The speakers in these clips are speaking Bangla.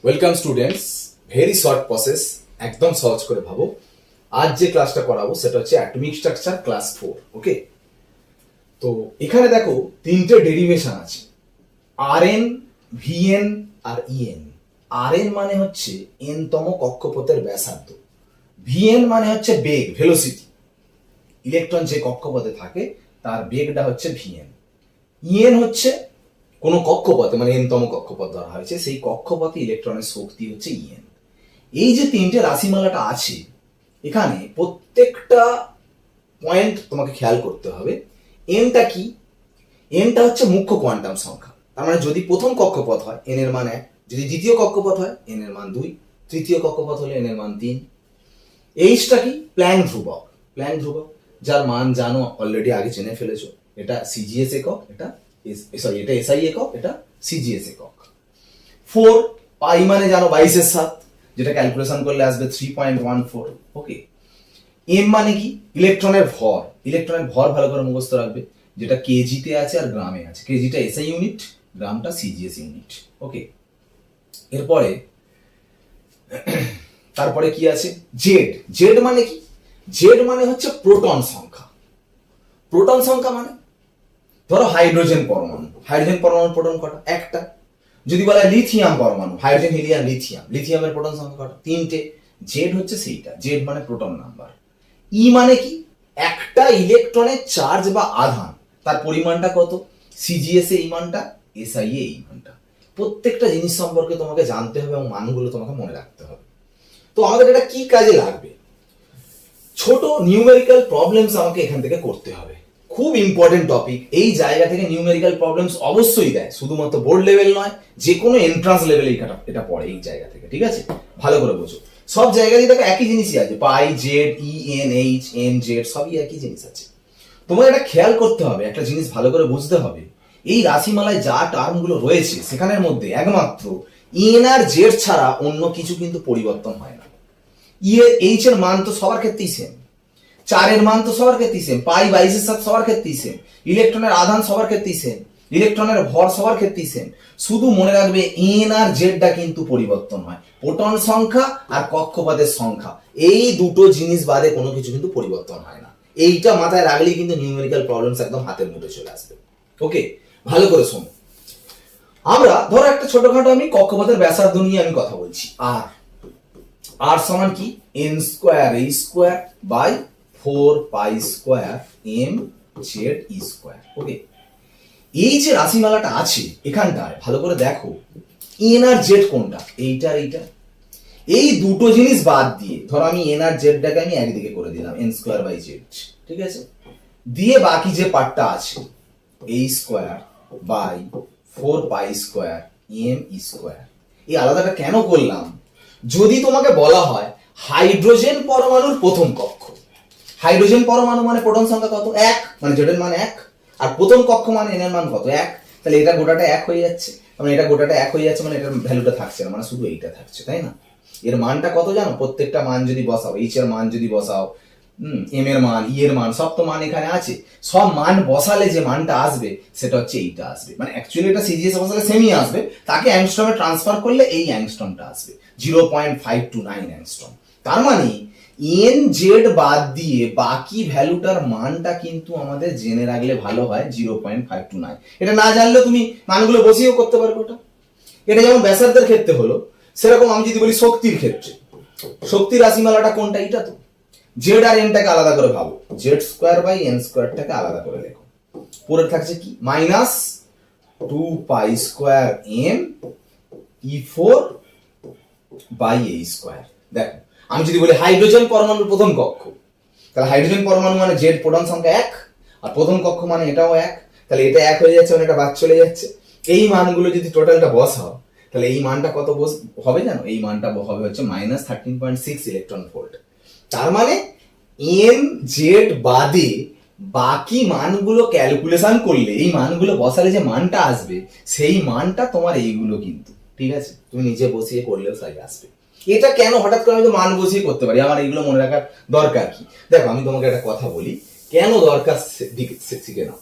Welcome students, very short process, একদম সহজ করে ভাবো। আজ যে ক্লাসটা করাবো সেটা হচ্ছে অ্যাটমিক স্ট্রাকচার ক্লাস 4। ওকে, তো এখানে দেখো তিনটে ডেরিভেশন আছে, আরএন, ভিএন আর ইএন। আরএন মানে হচ্ছে এন তম কক্ষপথের ব্যাসার্ধ, ভিএন মানে হচ্ছে বেগ, ভেলোসিটি, ইলেকট্রন যে কক্ষপথে থাকে তার বেগটা হচ্ছে ভিএন। ইএন হচ্ছে কোনো কক্ষপথে, মানে এন তম কক্ষপথ ধরা হয়েছে, সেই কক্ষপথে ইলেকট্রনের শক্তি হচ্ছে ইএন। এই যে তিনটে রাশিমালাটা আছে এখানে, প্রত্যেকটা পয়েন্ট তোমাকে খেয়াল করতে হবে। এনটা কি? এনটা হচ্ছে মুখ্য কোয়ান্টাম সংখ্যা। তার মানে যদি প্রথম কক্ষপথ হয় এন এর মান 1, যদি দ্বিতীয় কক্ষপথ হয় এন এর মান 2, তৃতীয় কক্ষপথ হলে এন এর মান 3। এইচটা কি? প্ল্যাঙ্ক ধ্রুবক। প্ল্যাঙ্ক ধ্রুবক যার মান জানো, অলরেডি আগে জেনে ফেলেছো। এটা সিজিএস একক, এটা এটা এসআই একক, এটা সিজিএস একক। 4 পাই মানে জানো 22/7, যেটা ক্যালকুলেশন করলে আসবে 3.14। ওকে, এম মানে কি? ইলেকট্রনের ভর। ইলেকট্রনের ভর ভালো করে মুখস্থ রাখবে, যেটা কেজিতে আছে আর গ্রামে আছে। কেজিটা এসআই ইউনিট, গ্রামটা সিজিএস ইউনিট। ওকে, এরপরে তারপরে কি আছে? জেড। জেড মানে কি? জেড মানে হচ্ছে প্রোটন সংখ্যা। প্রোটন সংখ্যা মানে ধরো হাইড্রোজেন পরমাণু, হাইড্রোজেন পরমাণুর প্রোটন কটা? একটা। যদি বলা লিথিয়াম পরমাণু, হাইড্রোজেন, হিলিয়াম, লিথিয়াম, লিথিয়ামের প্রোটন সংখ্যা কটা? 3টে। জেড হচ্ছে সেইটা, জেড মানে প্রোটন নাম্বার। ই মানে কি? একটা ইলেকট্রনের চার্জ বা আধান, তার পরিমাণটা কত? সিজিএস এ এই মানটা, এসআই এ এই মানটা। প্রত্যেকটা জিনিস সম্পর্কে তোমাকে জানতে হবে এবং মানগুলো তোমাকে মনে রাখতে হবে। তো আমাদের এটা কি কাজে লাগবে? ছোট নিউমেরিক্যাল প্রবলেমস আমাকে এখান থেকে করতে হবে। খুব ইম্পর্টেন্ট টপিক। এই জায়গা থেকে নিউমেরিক্যাল প্রবলেমস অবশ্যই দেয়, শুধুমাত্র বোর্ড লেভেল নয়, যে কোনো এন্ট্রান্স লেভেলে এটা পড়ে এই জায়গা থেকে। ঠিক আছে, ভালো করে বোঝো। সব জায়গায় দেখো একই জিনিসই আছে, পাই, জেড, ই, এন, এইচ, এন, জেড, সবই একই জিনিস আছে। তোমার এটা খেয়াল করতে হবে, একটা জিনিস ভালো করে বুঝতে হবে। এই রাশিমালায় যা টার্মগুলো রয়েছে সেখানের মধ্যে একমাত্র এন আর জেড ছাড়া অন্য কিছু কিন্তু পরিবর্তন হয় না। ই এর, এইচ এর মান তো সবার ক্ষেত্রেই সেম, 4 এর মান তো সবার ক্ষেত্রেই সেম, পাই 22/7 সবার ক্ষেত্রেই সেম, ইলেকট্রনের আধান সবার ক্ষেত্রেই সেম, ইলেকট্রনের ভর সবার ক্ষেত্রেই সেম। শুধু মনে রাখবে এন আর জেডটা কিন্তু পরিবর্তন হয়, প্রোটন সংখ্যা আর কক্ষপথের সংখ্যা, এই দুটো জিনিস বাদে কোনো কিছু কিন্তু পরিবর্তন হয় না। এইটা মাথায় রাখলেই কিন্তু নিউমেরিক্যাল প্রবলেমস একদম হাতের মুঠে চলে আসবে। ওকে, ভালো করে শোনো। আমরা ধরো একটা ছোটখাটো আমি কক্ষপথের ব্যাসার্ধ নিয়ে আমি কথা বলছি, আর আর সমান কি? N square e square by 4 pi square M Z E square. Okay, এই যে রাশিমালাটা আছে এখানটায় ভালো করে দেখো, এন আর জেড কোনটা? এইটা আর এইটা। এই দুটো জিনিস বাদ দিয়ে ধরো আমি এন আর জেডটাকে আমি একদিকে করে দিলাম, এন স্কোয়ার বাই জেড। ঠিক আছে, দিয়ে বাকি যে পার্টটা আছে এই square by 4 pi square M E square. এই আলাদাটা কেন করলাম? যদি তোমাকে বলা হয় হাইড্রোজেন পরমাণুর প্রথম কক্ষ, হাইড্রোজেন পরমাণু মানে প্রোটন সংখ্যা কত? 1, মানে জেড এর মান 1, আর প্রথম কক্ষ মানে এন এর মান কত? 1। তাহলে এটা গোটাটা 1 হয়ে যাচ্ছে, মানে এটা গোটাটা 1 হয়ে যাচ্ছে, মানে এটার ভ্যালুটা থাকছে না, মানে শুধু এইটা থাকছে, তাই না? এর মানটা কত জানো? প্রত্যেকটা মান যদি বসাও, এইচ এর মান যদি বসাও, এম এর মান, ই এর মান, সব তো মান এখানে আছে। সব মান বসালে যে মানটা আসবে সেটা হচ্ছে এইটা আসবে, মানে অ্যাকচুয়ালি এটা সিজিএস বসালে সেমই আসবে, তাকে অ্যাংস্ট্রমে ট্রান্সফার করলে এই অ্যাংস্ট্রমটা আসবে, 0.529 অ্যাংস্ট্রম। তার মানে এন জেড বাদ দিয়ে বাকি ভ্যালুটার মানটা কিন্তু আমাদের জেনে রাখলে ভালো হয়, 0.529। এটা না জানলেও তুমি মানগুলো বসিয়েও করতে পারবে। ওটা, এটা যেমন ব্যাসার্ধের ক্ষেত্রে হলো, সেরকম আমি যদি বলি শক্তির ক্ষেত্রে, শক্তির রাশিমালাটা কোনটা? এটা তো। জেড আর এনটাকে আলাদা করে ভাবো, জেড স্কোয়ার বাই এন স্কোয়ারটাকে আলাদা করে লেখো। পরে থাকছে কি? Minus 2 pi square M E 4 by A square. দেখো, আমি যদি বলি হাইড্রোজেন পরমাণুর প্রথম কক্ষ, তাহলে হাইড্রোজেন পরমাণু মানে জেড, প্রোটন সংখ্যা 1, আর প্রথম কক্ষ মানে এটাও 1, তাহলে এটা 1 হয়ে যাচ্ছে, মানে এটা বাদ চলে যাচ্ছে। এই মানগুলো যদি টোটালটা বসাও তাহলে এই মানটা কত হবে জানো? এই মানটা হবে হচ্ছে -13.6 ইলেকট্রন ভোল্ট। তার মানে এন জেড বাদে বাকি মানগুলো ক্যালকুলেশন করলে, এই মানগুলো বসালে যে মানটা আসবে সেই মানটা তোমার এইগুলো কিন্তু। ঠিক আছে, তুমি নিজে বসিয়ে করলেও তাই আসবে। এটা কেন হঠাৎ করে আমি তো মান বসিয়ে করতে পারি, আমার এইগুলো মনে রাখার দরকার কি? দেখো, আমি তোমাকে একটা কথা বলি, কেন দরকার শিখে নাও।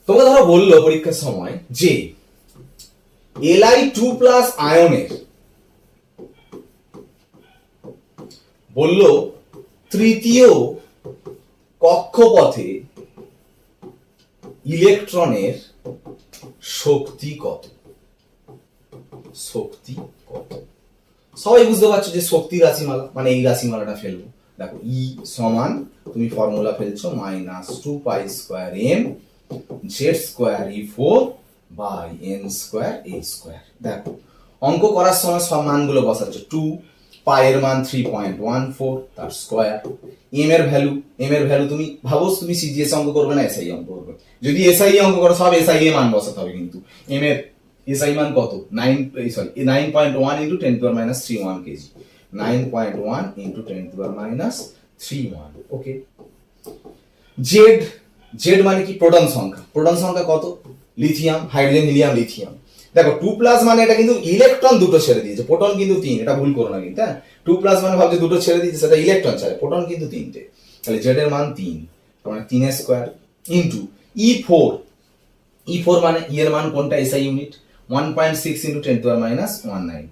তোমাকে ধরো বললো পরীক্ষার সময় যে Li2+ আয়নের বললো তৃতীয় কক্ষপথে ইলেকট্রনের শক্তি কত। শক্তি কত সবাই বুঝতে পারছো যে শক্তি রাশিমালা মানে এই রাশিমালাটা ফেলবো। দেখো ই সমান তুমি ফর্মুলা ফেলছো -2π²m z²e4 বাই n²a²। দেখো অঙ্ক করার সময় সব মানগুলো বসাচ্ছ। 2 পাই এর মান 3.14 তার স্কয়ার। এম এর ভ্যালু তুমি ভাবো তুমি সিজিএস অঙ্ক করবে না এসআই অঙ্ক করবে। যদি এসআই অঙ্ক করো সব এসআই এর মান বসাতে হবে, কিন্তু এম এর এসআই মান কত 9.1 ইনটু 10⁻³ কেজি। 9.1 ইনটু 10⁻³ ওকে। জেড মানে কি প্রোটন সংখ্যা। প্রোটন সংখ্যা কত? Lithium, hydrogen, helium, lithium. দেখো 2+ মানে এটা কিন্তু ইলেকট্রন দুটো ছেড়ে দিয়েছে, প্রোটন কিন্তু 3, এটা ভুল করো না কিন্তু। হ্যাঁ 2+ মানে ভাবছে দুটো ছেড়ে দিয়েছে, সেটা ইলেকট্রন ছাড়ে, প্রোটন কিন্তু 3টে। তাহলে জেড এর মান 3, মানে 3² ইনটু E4 মানে ই এর মান কোনটা এসআই ইউনিট 1.6 ইনটু 10⁻⁹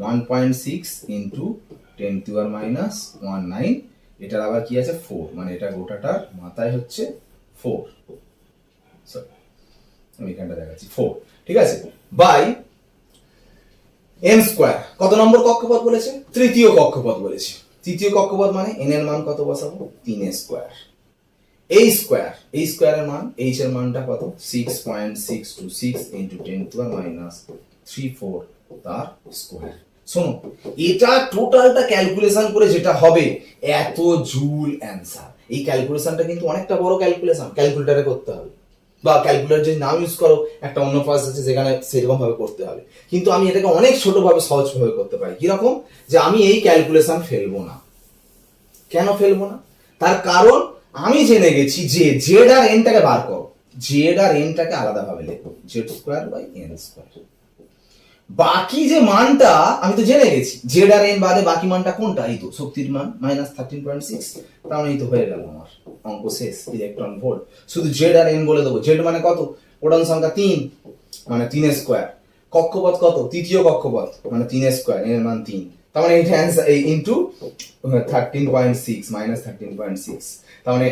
1.6 ইনটু 10⁻⁹। এটার আবার কি আছে 4, মানে এটা গোটাটার মাথায় হচ্ছে 4, আমি এখানটা দেখাচ্ছি 4, ঠিক আছে, বাই n²। কত নম্বর কক্ষপথ বলেছে? তৃতীয় কক্ষপথ বলেছে। তৃতীয় কক্ষপথ মানে n এর মান কত বসাবো 3² এই স্কয়ারের মান h এর মানটা কত 6.626 ইনটু 10⁻34 তার স্কয়ার। শোনো এটা টোটালটা ক্যালকুলেশন করে যেটা হবে এত জুল অ্যান্সার। এই ক্যালকুলেশনটা কিন্তু অনেকটা বড় ক্যালকুলেশন, ক্যালকুলেটরে করতে হবে, বা ক্যালকুলেটর যদি নাম ইউজ করো একটা অন্য পাস আছে যেখানে সেরকম ভাবে করতে হবে। কিন্তু আমি এটাকে অনেক ছোট ভাবে সহজ ভাবে করতে পারি। কিরকম? যে আমি এই ক্যালকুলেশন ফেলবো না। কেন ফেলবো না? তার কারণ আমি জেনে গেছি যে জেড আর এনটাকে বার করো, জেড আর এনটাকে আলাদা ভাবে লেখো z²/n²। বাকি যে মানটা আমি তো জেনে গেছি, জেড আর এন বাদে বাকি মানটা কোনটা? এই তো শক্তির মান -13.6। তাহলে এই তো হয়ে গেল আমার অঙ্ক শেষ। ইলেকট্রন ভোল্ট, শুধু জেড আর এন বলে দেবো। জেড মানে কত? প্রোটন সংখ্যা 3, মানে 3²। কক্ষপথ কত? তৃতীয় কক্ষপথ, মানে 3², এন এর মান 3। তার মানে এটা অ্যানসার ইনটু 13.6 -13.6। তার মানে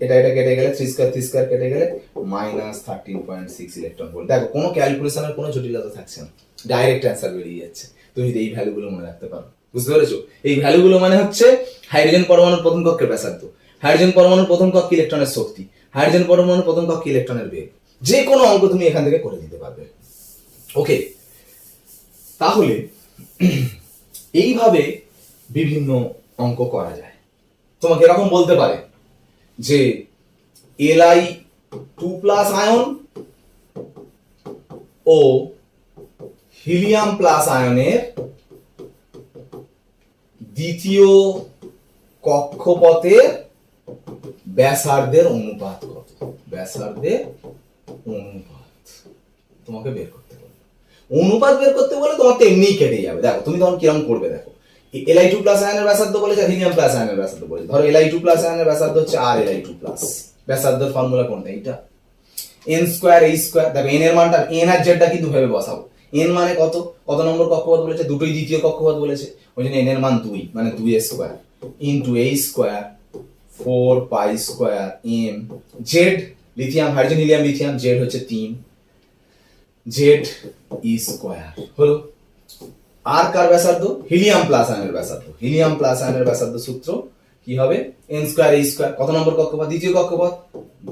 এটা কেটে গেলে 3² কেটে গেলে -13.6 ইলেকট্রন ভোল্ট। দেখো কোনো ক্যালকুলেশনের কোনো জটিলতা থাকছে না, ডাইরেক্ট অ্যান্সার বেরিয়ে যাচ্ছে। তুমি যদি এই ভ্যালুগুলো মনে রাখতে পারো, বুঝতে পেরেছো? এই ভ্যালুগুলো মানে হচ্ছে হাইড্রোজেন পরমাণুর প্রথম কক্ষের ব্যাসার্ধ, হাইড্রোজেন পরমাণুর প্রথম কক্ষে ইলেকট্রনের শক্তি, হাইড্রোজেন পরমাণুর প্রথম কক্ষে ইলেকট্রনের বেগ। যে কোনো অঙ্ক তুমি এখান থেকে করে দিতে পারবে। ওকে, তাহলে এইভাবে বিভিন্ন অঙ্ক করা যায়। তোমাকে এরকম বলতে পারে যে Li2+ আয়ন ও হিলিয়াম প্লাস আয়নের দ্বিতীয় কক্ষপথের ব্যাসার্ধের অনুপাত কত? ব্যাসার্ধের অনুপাত তোমাকে বের করতে বলে। অনুপাত বের করতে বলে তোমার তো এমনিই কেটে যাবে। দেখো তুমি তখন কিরকম করবে, দেখো Li2+ আয়নের ব্যাসার্ধ বলেছে, হিলিয়াম প্লাস আয়নের ব্যাসার্ধ বলেছে। ধরো Li2+ আয়নের ব্যাসার্ধ হচ্ছে Li2+, ব্যাসার্ধের ফর্মুলা কোনটা? এইটা n²h²। দেখো n এর মানটা, n আর জেডটা কিন্তু ভেবে বসাবো। n মানে কত? কত নম্বর কক্ষপথ বলেছে? দুটোই দ্বিতীয় কক্ষপথ বলেছে, ওই জন্য n এর মান 2, মানে 2a² into h² 4π²m। Z lithium, hydrogen, helium, lithium, Z হচ্ছে 3, Z² হলো। আর কার ব্যাসার্ধ? হিলিয়াম প্লাস আয়নের ব্যাসার্ধ। হিলিয়াম প্লাস আয়নের ব্যাসার্ধ সূত্র কি হবে? n²h²। কত নম্বর কক্ষপথ? দ্বিতীয় কক্ষপথ,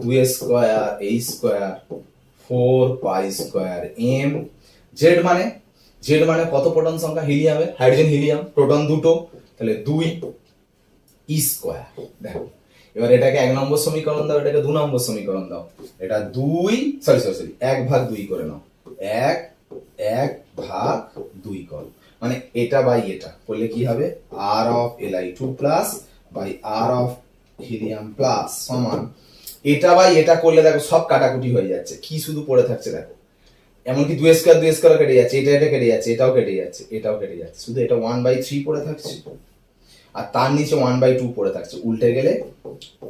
2a²h² 4π²m। জেড মানে কত প্রোটন সংখ্যা হিলিয়ামের? হাইড্রোজেন, হিলিয়াম, প্রোটন দুটো, তাহলে 2e²। দেখো এবার এটাকে 1 নম্বর সমীকরণ দাও, এটাকে 2 নম্বর সমীকরণ দাও। এটা 1/2 করে নাও, 1/2 করো, মানে এটা বাই এটা করলে কি হবে? r of Li2+ by r of helium plus সমান এটা বাই এটা করলে দেখো সব কাটাকুটি হয়ে যাচ্ছে, কি শুধু পড়ে থাকছে দেখো, এমনকি 2² কেটে যাচ্ছে, এটা কেটে যাচ্ছে, এটাও কেটে যাচ্ছে, এটাও কেটে যাচ্ছে, শুধু এটা 1/3 পড়ে থাকছে, আর তার নিচে 1/2 পড়ে থাকছে। উল্টে গেলে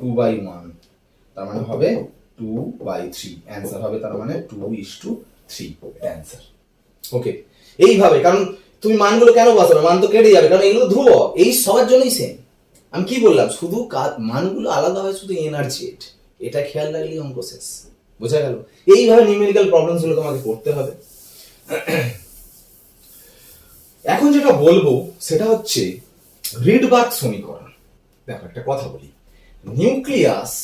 2/1, তার মানে হবে 2/3। অ্যান্সার হবে তার মানে 2:3, এটা অ্যান্সার। ওকে, এইভাবে, কারণ তুমি মানগুলো কেন বসাবে? মান তো কেটে যাবে, কারণ এগুলো ধ্রুবক, এই সবার জন্যই সেম। আমি কি বললাম, শুধু মানগুলো আলাদা হয় শুধু এন আর জেড, এটা খেয়াল রাখলেই অঙ্ক শেষ। বোঝা গেল? এইভাবে নিউমেরিক্যাল প্রবলেমস গুলো তোমাকে করতে হবে। এখন যেটা বলবো সেটা হচ্ছে রিডবার্গ সমীকরণ। দেখো একটা কথা বলি, নিউক্লিয়াস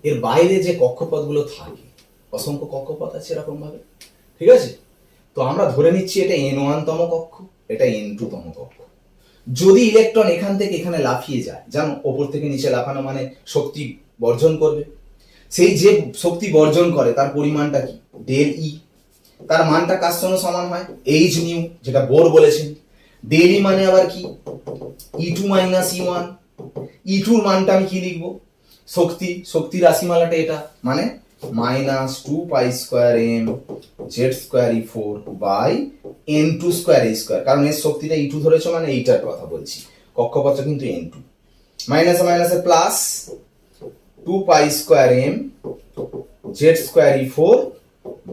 এর বাইরে যে কক্ষপথগুলো থাকে, অসংখ্য কক্ষপথ আছে এরকম ভাবে, ঠিক আছে? তো আমরা ধরে নিচ্ছি এটা n1 তম কক্ষ, এটা n2 তম কক্ষ। যদি ইলেকট্রন এখান থেকে এখানে লাফিয়ে যায়, জানো ওপর থেকে নিচে লাফানো মানে শক্তি বর্জন করবে, সেই যে শক্তি বর্জন করে তার পরিমাণটা কি? ডেল ই। তার মানটা কার সঙ্গে সমান হয়? এইচ নিউ, যেটা বোর বলেছেন। ডেল ই মানে আবার কি? E2 minus E1। E2 এর মানটা আমি কি লিখবো? শক্তি রাশিমালাটা এটা, মানে minus 2 pi square M Z square E4 by N2 square A square. কারণ এর শক্তিটা E2 ধরেছো মানে এইটার কথা বলছি, কক্ষপথটা কিন্তু N2। মাইনাসে মাইনাসে plus 2 pi square M Z square E4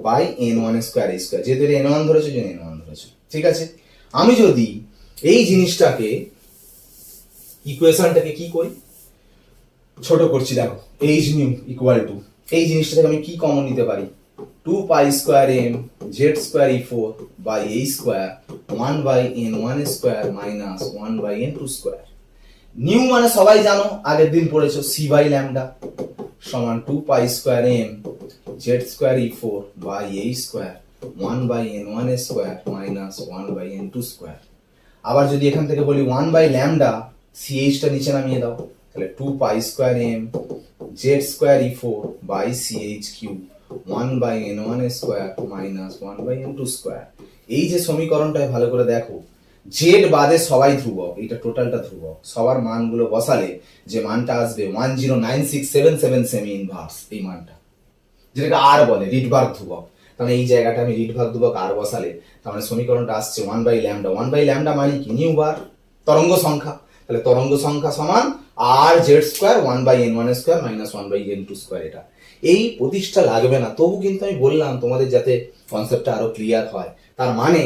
by N1 square A square. যেহেতু এটা N1 ধরেছো, যে N1 ধরেছো, ঠিক আছে? আমি যদি এই জিনিসটাকে, ইকুয়েশনটাকে কি করি, ছোট করছি, দেখো এইচ নিউ ইকুয়াল টু, এই জিনিসটা থেকে আমি কি কমন নিতে পারি? 2 pi square M Z square E4 by A square 1 by N1 square minus 1 by N2 square. Nu মানে সবাই জানো, আগের দিন পড়েছো, সি বাই ল্যামডা সমান 2 pi square M Z square E4 by A square 1 by N1 square minus 1 by N2 square. আবার যদি এখান থেকে বলি 1 বাই ল্যামডা, সিএইচটা নিচে নামিয়ে দাও, তাহলে 2 pi square M Z square E4 by C কিউব 1 by N1 square minus 1 by N2 square. এই যে সমীকরণটায় ভালো করে দেখো, জেড বাদে সবাই ধ্রুবক, এটা টোটালটা ধ্রুবক। সবার মানগুলো বসালে যে মানটা আসবে 109677 সেমি ইনভার্স, এই মানটা যেটাকে আর বলে রিডবার্গ ধ্রুবক। তাহলে এই জায়গাটা আমি রিডবার্গ ধ্রুবক আর বসালে তাহলে সমীকরণটা আসছে 1 বাই ল্যামডা। 1 বাই ল্যামডা মানে কি? নিউ বার, তরঙ্গ সংখ্যা। তাহলে তরঙ্গ সংখ্যা সমান R Z square 1 by N1 square minus 1 by N2 square. এটা এই প্রতিষ্ঠা লাগবে না, তবু কিন্তু আমি বললাম তোমাদের যাতে কনসেপ্টটা আরো ক্লিয়ার হয়। তার মানে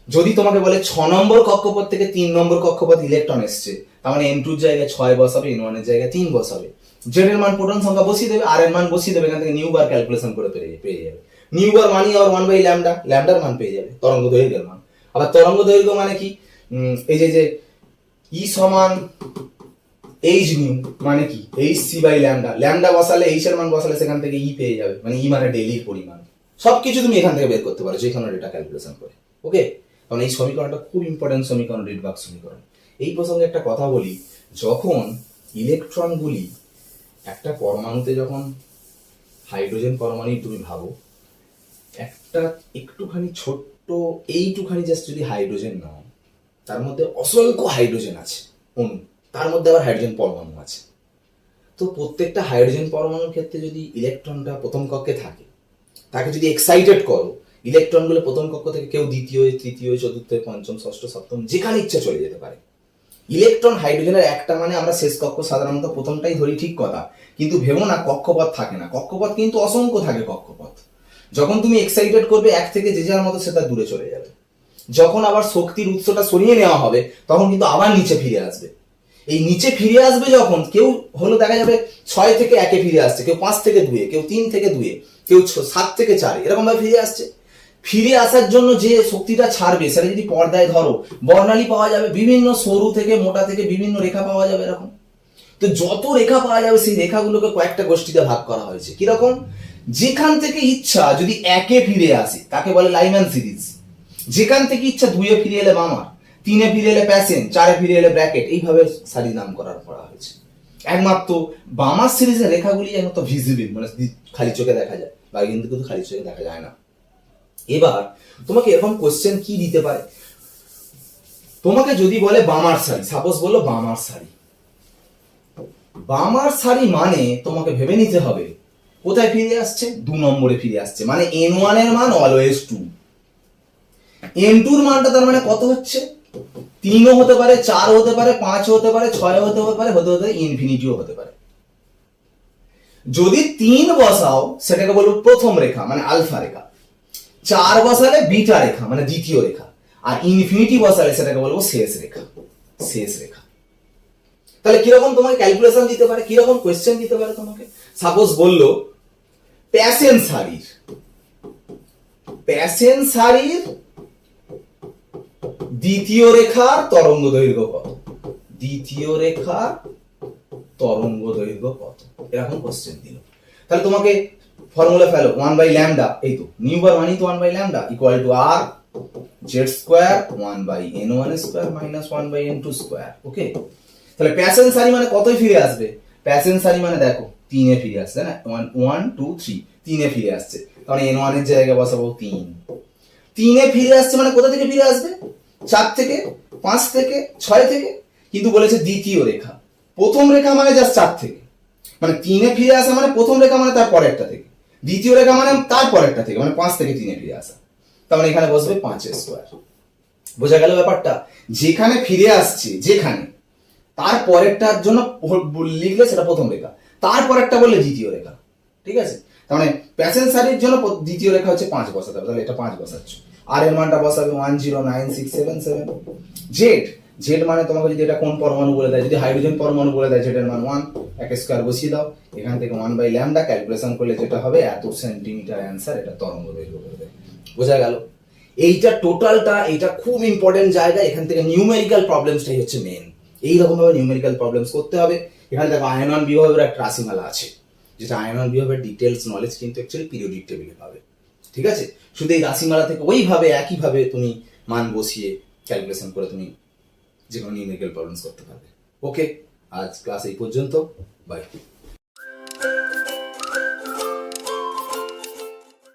যদি তোমাকে বলে 6 নম্বর কক্ষপথ থেকে 3 নম্বর কক্ষপথ ইলেকট্রন এসছে, তার মানে N2 এর জায়গায় 6 বসাবে, N1 এর জায়গায় 3 বসাবে। জেড এর মান প্রোটন সংখ্যা বসিয়ে দেবে, আর এর মান বসিয়ে দেবে, এখান থেকে নিউ বার ক্যালকুলেশন করে পেয়ে যাবে। নিউ বার মানে আবার 1 বাই ল্যামডা, ল্যামডার মান পেয়ে যাবে, তরঙ্গ দৈর্ঘ্যের মান। আবার তরঙ্গ দৈর্ঘ্য মানে কি? এই যে ই সমান এইচ নিউ মানে কি? H C by lambda. Lambda বসালে, এইচ এর মান বসালে সেখান থেকে ই পেয়ে যাবে, মানে ই মানে ডেইলির পরিমাণ। সবকিছু তুমি এখান থেকে বের করতে পারো যে কোনো ডেটা ক্যালকুলেশন করে। ওকে, কারণ এই সমীকরণটা খুব ইম্পর্টেন্ট সমীকরণ, রিডবার্গ সমীকরণ। এই প্রসঙ্গে একটা কথা বলি, যখন ইলেকট্রনগুলি একটা পরমাণুতে, যখন হাইড্রোজেন পরমাণু তুমি ভাবো, একটা একটুখানি ছোট্ট এইটুখানি জাস্ট যদি হাইড্রোজেন নাও, তার মধ্যে অসংখ্য হাইড্রোজেন আছে অণু, তার মধ্যে আবার হাইড্রোজেন পরমাণু আছে। তো প্রত্যেকটা হাইড্রোজেন পরমাণুর ক্ষেত্রে যদি ইলেকট্রনটা প্রথম কক্ষে থাকে, তাকে যদি এক্সাইটেড করো, ইলেকট্রনগুলো প্রথম কক্ষ থেকে কেউ দ্বিতীয়, তৃতীয়, চতুর্থ, পঞ্চম, ষষ্ঠ, সপ্তম যেখানে ইচ্ছা চলে যেতে পারে। ইলেকট্রন হাইড্রোজেনের একটা মানে আমরা শেষ কক্ষ সাধারণত প্রথমটাই ধরি, ঠিক কথা, কিন্তু ভেবো না কক্ষপথ থাকে না, কক্ষপথ কিন্তু অসংখ্য থাকে কক্ষপথ। যখন তুমি এক্সাইটেড করবে, এক থেকে যে যার মতো সেটা দূরে চলে যাবে। যখন আবার শক্তির উৎসটা সরিয়ে নেওয়া হবে, তখন কিন্তু আবার নিচে ফিরে আসবে। এই নিচে ফিরে আসবে যখন, কেউ হলো দেখা যাবে 6 থেকে 1 ফিরে আসছে, কেউ 5 থেকে 2, কেউ 3 থেকে 2, কেউ 7 থেকে 4, এরকম ভাবে ফিরে আসছে। ফিরে আসার জন্য যে শক্তিটা ছাড়বে, সেটা যদি পর্দায় ধরো, বর্ণালী পাওয়া যাবে, বিভিন্ন সরু থেকে মোটা থেকে বিভিন্ন রেখা পাওয়া যাবে এরকম। তো যত রেখা পাওয়া যাবে, সেই রেখাগুলোকে কয়েকটা গোষ্ঠীতে ভাগ করা হয়েছে। কিরকম? যেখান থেকে ইচ্ছা যদি 1 ফিরে আসে তাকে বলে লাইম্যান সিরিজ। যেখান থেকে ইচ্ছা 2 ফিরে এলে মামার, 3 ফিরে এলে প্যাসেন, 4 ফিরে এলে ব্র্যাকেট, এইভাবে সারি নাম করা হয়েছে। একমাত্র বামার সিরিজের রেখাগুলি একমাত্র ভিজিবল, মানে খালি চোখে দেখা যায়, বাকি কিন্তু খালি চোখে দেখা যায় না। এবার তোমাকে এরকম কোশ্চেন কি দিতে পারে, তোমাকে যদি বলে বামার সারি, সাপোজ বললো বামার সারি, বামার সারি মানে তোমাকে ভেবে নিতে হবে কোথায় ফিরে আসছে? 2 নম্বরে ফিরে আসছে, মানে N1 এর মান অলওয়েজ 2। N2 এর মানটা তার মানে কত হচ্ছে? 3ও হতে পারে, 4 হতে পারে, 5 হতে পারে, 6 হতে পারে, হতে ইনফিনিটিও হতে পারে। যদি 3 বসাও সেটাকে বলবো প্রথম রেখা, মানে আলফা রেখা। 4 বসালে বিটা রেখা, মানে দ্বিতীয় রেখা। আর ইনফিনিটি বসালে সেটাকে বলবো শেষ রেখা, শেষ রেখা। তাহলে কিরকম তোমাকে ক্যালকুলেশন দিতে পারে, কিরকম কোয়েশ্চেন দিতে পারে তোমাকে? সাপোজ বললো প্যাসেন সারির দ্বিতীয় রেখার তরঙ্গ দৈর্ঘ্য কত, দ্বিতীয় রেখার তরঙ্গ দৈর্ঘ্য কত, এরকম কোশ্চেন দিল। তাহলে তোমাকে ফর্মুলা ফেলো 1/λ, এই তো নিউ বার মানি তো 1/λ equal to R Z square 1/n1 square minus 1/n2 square. Okay, তাহলে প্যাসেন সারি মানে কতই ফিরে আসবে? প্যাসেন সারি মানে দেখো 3 এ ফিরে আসছে না, 1 2 3 3 এ ফিরে আসছে, কারণ n1 এর জায়গায় বসাবো 3, 3 এ ফিরে আসছে মানে কোথা থেকে ফিরে আসবে? 4 থেকে, 5 থেকে, 6 থেকে, কিন্তু বলেছে দ্বিতীয় রেখা, প্রথম রেখা মানে জাস্ট 4 থেকে, মানে 3 এ ফিরে আসা মানে প্রথম রেখা মানে তার পরেরটা থেকে, দ্বিতীয় রেখা মানে তার পরেরটা থেকে, মানে 5 থেকে 3 এ ফিরে আসা, তার মানে এখানে বসবে 5 স্কোয়ার। বোঝা গেল ব্যাপারটা? যেখানে ফিরে আসছে, যেখানে তার পরেরটার জন্য লিখলে সেটা প্রথম রেখা, তার পরেরটা বললে দ্বিতীয় রেখা। ঠিক আছে, তার মানে প্যাসেন সারির জন্য দ্বিতীয় রেখা হচ্ছে 5 বসাতে হবে, তাহলে এটা 5 বসাচ্ছ, আর এর মানটা বসাবে 109677। জেড মানে তোমাকে যদি এটা কোন পরমাণু বলে দেয়, যদি হাইড্রোজেন পরমাণু বলে দেয়, জেড এর মান 1, এক স্কয়ার বসিয়ে দাও, এখান থেকে 1/λ ক্যালকুলেশন করলে যেটা হবে এত সেন্টিমিটার অ্যান্সার, এটা তরঙ্গ দৈর্ঘ্য করবে। বোঝা গেল? এইটা টোটালটা, এটা খুব ইম্পর্টেন্ট জায়গা, এখান থেকে নিউমেরিক্যাল প্রবলেমসটাই হচ্ছে মেন। এইরকম ভাবে নিউমেরিক্যাল প্রবলেমস করতে হবে। এখানে দেখো আয়নন বিভবের একটা রাশিমালা আছে, যেটা আয়নন বিভবের ডিটেলস নলেজ কিন্তু অ্যাকচুয়ালি পিরিয়ডিক টেবিলে পাবে। ঠিক আছে, শুধু এই রাশিমালা থেকে ওইভাবে একইভাবে তুমি মান বসিয়ে ক্যালকুলেশন করে তুমি যে কোনো নিউমেরিক্যাল প্রবলেমস করতে পারবে। ওকে, আজ ক্লাস এই পর্যন্ত, বাই।